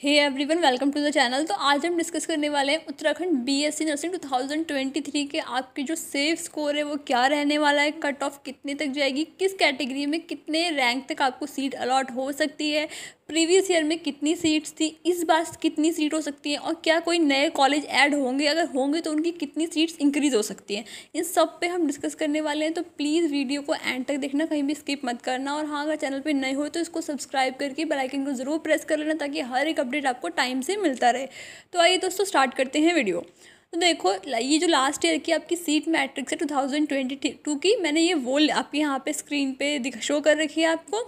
Hey everyone, welcome to the channel. तो आज हम डिस्कस करने वाले हैं उत्तराखंड बीएससी नर्सिंग 2023 के आपके जो सेफ स्कोर है वो क्या रहने वाला है, कट ऑफ कितने तक जाएगी, किस कैटेगरी में कितने रैंक तक आपको सीट अलॉट हो सकती है, प्रीवियस ईयर में कितनी सीट्स थी, इस बार कितनी सीट हो सकती है और क्या कोई नए कॉलेज ऐड होंगे, अगर होंगे तो उनकी कितनी सीट्स इंक्रीज़ हो सकती हैं, इन सब पे हम डिस्कस करने वाले हैं। तो प्लीज़ वीडियो को एंड तक देखना, कहीं भी स्किप मत करना। और हाँ, अगर चैनल पे नए हो तो इसको सब्सक्राइब करके बेल आइकन को ज़रूर प्रेस कर लेना ताकि हर एक अपडेट आपको टाइम से मिलता रहे। तो आइए दोस्तों, स्टार्ट करते हैं वीडियो। तो देखो, ये जो लास्ट ईयर की आपकी सीट मैट्रिक्स है 2022 की, मैंने ये वो आपके यहाँ पे स्क्रीन पे शो कर रखी है आपको।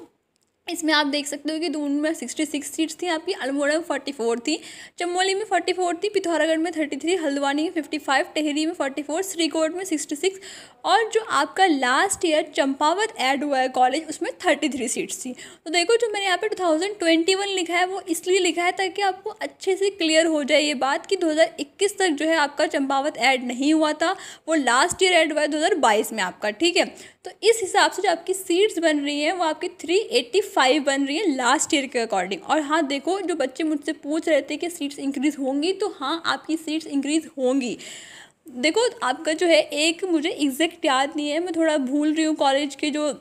इसमें आप देख सकते हो कि दून में 66 सीट्स थी आपकी, अल्मोड़ा में 44 थी, चमोली में 44 थी, पिथौरागढ़ में 33, हल्द्वानी में 55, टेहरी में 44, श्रीकोट में 66 और जो आपका लास्ट ईयर चंपावत ऐड हुआ है कॉलेज, उसमें 33 सीट्स थी। तो देखो, जो मैंने यहाँ पे 2021 लिखा है वो इसलिए लिखा है ताकि आपको अच्छे से क्लियर हो जाए ये बात कि 2021 तक जो है आपका चंपावत ऐड नहीं हुआ था, वो लास्ट ईयर ऐड हुआ है 2022 में आपका। ठीक है, तो इस हिसाब से जो आपकी सीट्स बन रही हैं वो आपकी 385 बन रही है लास्ट ईयर के अकॉर्डिंग। और हाँ देखो, जो बच्चे मुझसे पूछ रहे थे कि सीट्स इंक्रीज़ होंगी, तो हाँ आपकी सीट्स इंक्रीज़ होंगी। देखो, आपका जो है एक मुझे एग्जैक्ट याद नहीं है, मैं थोड़ा भूल रही हूँ कॉलेज के जो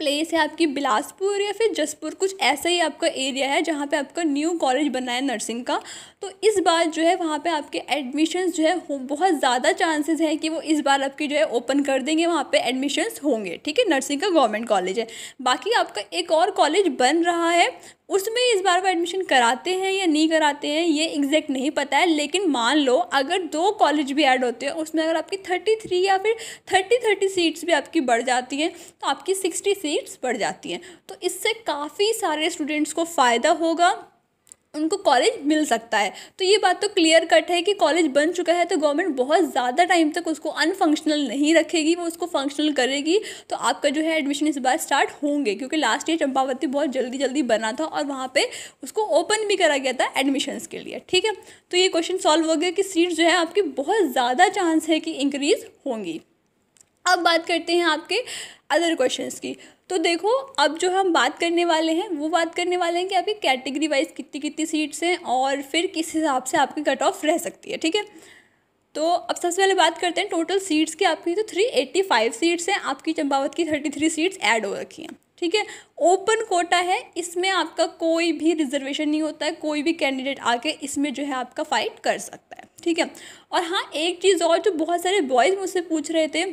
प्लेस है आपकी, बिलासपुर या फिर जसपुर, कुछ ऐसा ही आपका एरिया है जहाँ पे आपका न्यू कॉलेज बना है नर्सिंग का। तो इस बार जो है वहाँ पे आपके एडमिशन्स जो है बहुत ज़्यादा चांसेस है कि वो इस बार आपकी जो है ओपन कर देंगे, वहाँ पे एडमिशन्स होंगे। ठीक है, नर्सिंग का गवर्नमेंट कॉलेज है। बाकी आपका एक और कॉलेज बन रहा है, उसमें इस बार वो एडमिशन कराते हैं या नहीं कराते हैं ये एग्जैक्ट नहीं पता है, लेकिन मान लो अगर 2 कॉलेज भी ऐड होते हैं, उसमें अगर आपकी 33 या फिर 30 सीट्स भी आपकी बढ़ जाती हैं तो आपकी 60 सीट्स बढ़ जाती हैं। तो इससे काफ़ी सारे स्टूडेंट्स को फ़ायदा होगा, उनको कॉलेज मिल सकता है। तो ये बात तो क्लियर कट है कि कॉलेज बन चुका है तो गवर्नमेंट बहुत ज़्यादा टाइम तक उसको अनफंक्शनल नहीं रखेगी, वो उसको फंक्शनल करेगी। तो आपका जो है एडमिशन इस बार स्टार्ट होंगे, क्योंकि लास्ट ईयर चंपावती बहुत जल्दी जल्दी बना था और वहाँ पे उसको ओपन भी करा गया था एडमिशन्स के लिए। ठीक है, तो ये क्वेश्चन सॉल्व हो गया कि सीट्स जो है आपकी बहुत ज़्यादा चांस है कि इंक्रीज़ होंगी। अब बात करते हैं आपके अदर क्वेश्चंस की। तो देखो, अब जो हम बात करने वाले हैं वो बात करने वाले हैं कि आपकी कैटेगरी वाइज कितनी कितनी सीट्स हैं और फिर किस हिसाब से आपकी कट ऑफ रह सकती है। ठीक है, तो अब सबसे पहले बात करते हैं टोटल सीट्स की। आपकी तो 385 सीट्स हैं, आपकी चंपावत की 33 सीट्स ऐड हो रखी हैं। ठीक है, ओपन कोटा है, इसमें आपका कोई भी रिजर्वेशन नहीं होता है, कोई भी कैंडिडेट आके इसमें जो है आपका फाइट कर सकता है। ठीक है, और हाँ एक चीज़ और, जो बहुत सारे बॉयज़ मुझसे पूछ रहे थे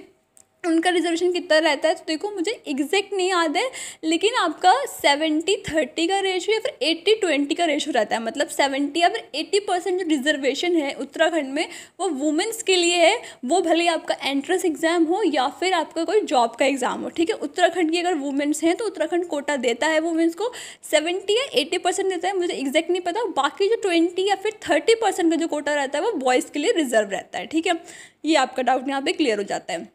उनका रिजर्वेशन कितना रहता है, तो देखो मुझे एग्जैक्ट नहीं याद है, लेकिन आपका 70-30 का रेशो या फिर 80-20 का रेशो रहता है। मतलब 70 या फिर 80% जो रिजर्वेशन है उत्तराखंड में वो वुमेंस के लिए है, वो भले आपका एंट्रेंस एग्जाम हो या फिर आपका कोई जॉब का एग्जाम हो। ठीक है, उत्तराखंड की अगर वुमेंस हैं तो उत्तराखंड कोटा देता है वुमेंस को 70 या 80% देता है, मुझे एग्जैक्ट नहीं पता। बाकी जो 20 या फिर 30% का जो कोटा रहता है वो बॉयज़ के लिए रिजर्व रहता है। ठीक है, ये आपका डाउट यहाँ पे क्लियर हो जाता है।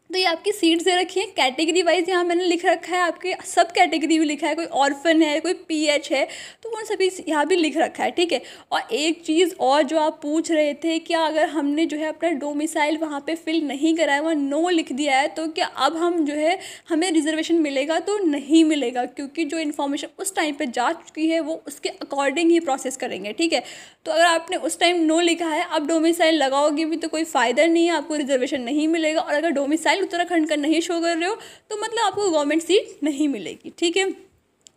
तो ये आपकी सीट्स दे रखी है कैटेगरी वाइज, यहाँ मैंने लिख रखा है, आपके सब कैटेगरी भी लिखा है, कोई ऑर्फन है, कोई पीएच है, तो उन सभी यहाँ भी लिख रखा है। ठीक है, और एक चीज़ और जो आप पूछ रहे थे, क्या अगर हमने जो है अपना डोमिसाइल वहाँ पे फिल नहीं कराया, वहाँ नो लिख दिया है, तो क्या अब हम जो है हमें रिजर्वेशन मिलेगा? तो नहीं मिलेगा, क्योंकि जो इन्फॉर्मेशन उस टाइम पर जा चुकी है वो उसके अकॉर्डिंग ही प्रोसेस करेंगे। ठीक है, तो अगर आपने उस टाइम नो लिखा है, अब डोमिसाइल लगाओगे भी तो कोई फ़ायदा नहीं है, आपको रिजर्वेशन नहीं मिलेगा। और अगर डोमिसाइल उत्तराखंड का नहीं शो कर रहे हो तो मतलब आपको गवर्नमेंट सीट नहीं मिलेगी। ठीक है,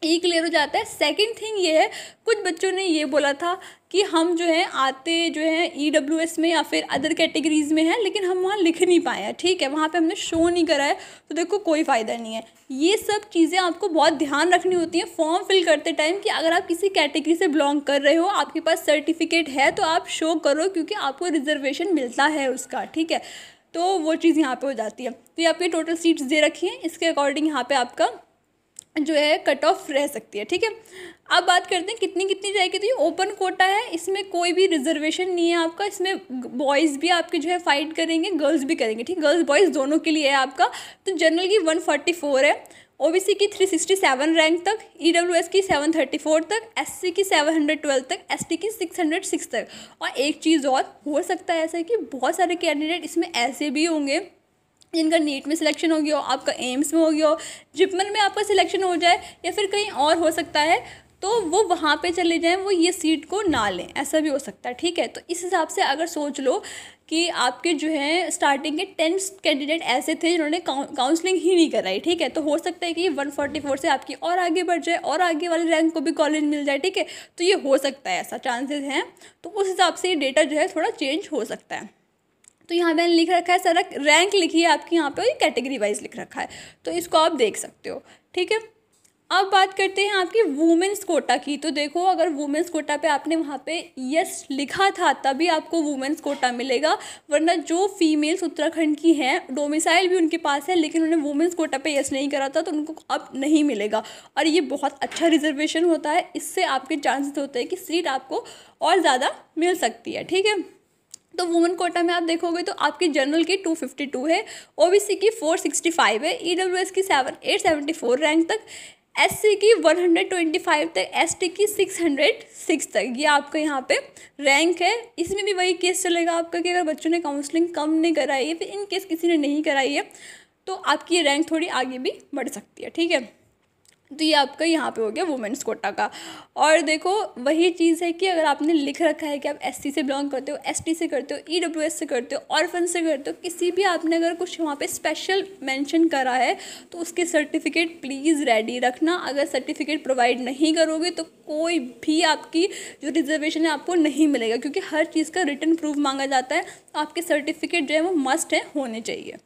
ये क्लियर हो जाता है। सेकंड थिंग ये है, कुछ बच्चों ने ये बोला था कि हम जो है आते जो है EWS में या फिर अदर कैटेगरीज़ में है, लेकिन हम वहाँ लिख नहीं पाए हैं। ठीक है, वहाँ पे हमने शो नहीं करा है, तो देखो कोई फ़ायदा नहीं है। ये सब चीज़ें आपको बहुत ध्यान रखनी होती हैं फॉर्म फिल करते टाइम, कि अगर आप किसी कैटेगरी से बिलोंग कर रहे हो, आपके पास सर्टिफिकेट है तो आप शो करो, क्योंकि आपको रिजर्वेशन मिलता है उसका। ठीक है, तो वो चीज़ यहाँ पे हो जाती है। तो ये आपकी टोटल सीट्स दे रखी हैं, इसके अकॉर्डिंग यहाँ पे आपका जो है कट ऑफ रह सकती है। ठीक है, अब बात करते हैं कितनी कितनी जाएगी। तो ये ओपन कोटा है, इसमें कोई भी रिजर्वेशन नहीं है आपका, इसमें बॉयज़ भी आपके जो है फाइट करेंगे, गर्ल्स भी करेंगे। ठीक, गर्ल्स बॉयज़ दोनों के लिए है आपका। तो जनरल की 144 है, ओबीसी की 367 रैंक तक, ईडब्ल्यूएस की 734 तक, एससी की 712 तक, एसटी की 606 तक। और एक चीज़ और हो सकता है ऐसा कि बहुत सारे कैंडिडेट इसमें ऐसे भी होंगे जिनका नीट में सिलेक्शन हो गया हो, आपका एम्स में हो गया हो, जिपमर में आपका सिलेक्शन हो जाए, या फिर कहीं और हो सकता है। तो वो वहाँ पे चले जाएं, वो ये सीट को ना लें, ऐसा भी हो सकता है। ठीक है, तो इस हिसाब से अगर सोच लो कि आपके जो है स्टार्टिंग के 10 कैंडिडेट ऐसे थे जिन्होंने काउंसलिंग ही नहीं कराई। ठीक है, तो हो सकता है कि ये 144 से आपकी और आगे बढ़ जाए और आगे वाले रैंक को भी कॉलेज मिल जाए। ठीक है, तो ये हो सकता है, ऐसा चांसेस हैं। तो उस हिसाब से ये डेटा जो है थोड़ा चेंज हो सकता है। तो यहाँ मैंने लिख रखा है सारा रैंक लिखी है आपकी यहाँ पे, और ये कैटेगरी वाइज लिख रखा है, तो इसको आप देख सकते हो। ठीक है, अब बात करते हैं आपकी वुमेंस कोटा की। तो देखो, अगर वुमेंस कोटा पे आपने वहाँ पे यस लिखा था तभी आपको वुमेंस कोटा मिलेगा, वरना जो फीमेल्स उत्तराखंड की हैं, डोमिसाइल भी उनके पास है लेकिन उन्होंने वुमेंस कोटा पे यस नहीं करा था, तो उनको अब नहीं मिलेगा। और ये बहुत अच्छा रिजर्वेशन होता है, इससे आपके चांसेस होते हैं कि सीट आपको और ज़्यादा मिल सकती है। ठीक है, तो वुमेन कोटा में आप देखोगे तो आपकी जनरल की 252 है, ओबीसी की 465 है, ईडब्ल्यूएस की 874 रैंक तक, एससी की 125 तक, एसटी की 606 तक। ये आपका यहाँ पे रैंक है। इसमें भी वही केस चलेगा आपका कि अगर बच्चों ने काउंसलिंग कम नहीं कराई है, फिर इन केस किसी ने नहीं कराई है, तो आपकी ये रैंक थोड़ी आगे भी बढ़ सकती है। ठीक है, तो ये आपका यहाँ पे हो गया वुमेन्स कोटा का। और देखो, वही चीज़ है कि अगर आपने लिख रखा है कि आप एससी से बिलोंग करते हो, एसटी से करते हो, ईडब्ल्यूएस से करते हो, ऑर्फन से करते हो, किसी भी आपने अगर कुछ वहाँ पे स्पेशल मेंशन करा है, तो उसके सर्टिफिकेट प्लीज़ रेडी रखना। अगर सर्टिफिकेट प्रोवाइड नहीं करोगे तो कोई भी आपकी जो रिजर्वेशन है आपको नहीं मिलेगा, क्योंकि हर चीज़ का रिटन प्रूफ मांगा जाता है। आपके सर्टिफिकेट जो है वो मस्ट है, होने चाहिए।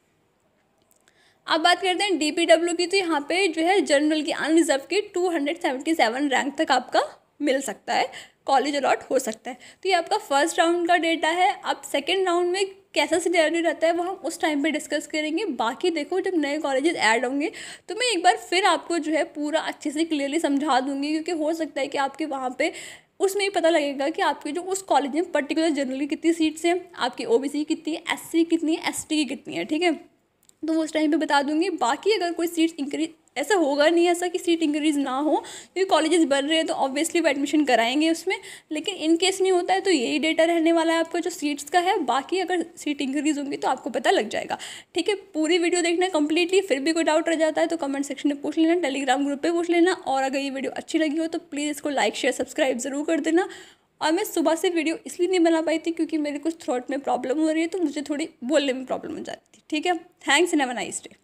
अब बात करते हैं डीपीडब्ल्यू की। तो यहाँ पे जो है जनरल की अनरिजर्व की 277 रैंक तक आपका मिल सकता है, कॉलेज अलॉट हो सकता है। तो ये आपका फर्स्ट राउंड का डेटा है। अब सेकेंड राउंड में कैसा सिनेरियो रहता है वो हम उस टाइम पे डिस्कस करेंगे। बाकी देखो, जब नए कॉलेजेस ऐड होंगे तो मैं एक बार फिर आपको जो है पूरा अच्छे से क्लियरली समझा दूंगी, क्योंकि हो सकता है कि आपके वहाँ पे उसमें ही पता लगेगा कि आपके जो उस कॉलेज में पर्टिकुलर जनरल की कितनी सीट्स हैं, आपकी ओबीसी कितनी है, एससी कितनी है, एसटी की कितनी है। ठीक है, तो वो उस टाइम पे बता दूंगी। बाकी अगर कोई सीट इंक्रीज, ऐसा होगा नहीं ऐसा कि सीट इंक्रीज़ ना हो, क्योंकि कॉलेजेस बढ़ रहे हैं तो ऑब्वियसली वो एडमिशन कराएंगे उसमें, लेकिन इन केस नहीं होता है तो यही डेटा रहने वाला है आपका जो सीट्स का है। बाकी अगर सीट इंक्रीज़ होंगी तो आपको पता लग जाएगा। ठीक है, पूरी वीडियो देखना कंप्लीटली। फिर भी कोई डाउट रह जाता है तो कमेंट सेक्शन में पूछ लेना, टेलीग्राम ग्रुप पर पूछ लेना। और अगर ये वीडियो अच्छी लगी हो तो प्लीज़ इसको लाइक शेयर सब्सक्राइब ज़रूर कर देना। और मैं सुबह से वीडियो इसलिए नहीं बना पाई थी क्योंकि मेरे कुछ थ्रोट में प्रॉब्लम हो रही है, तो मुझे थोड़ी बोलने में प्रॉब्लम हो जाती थी। ठीक है, thanks and have a nice day.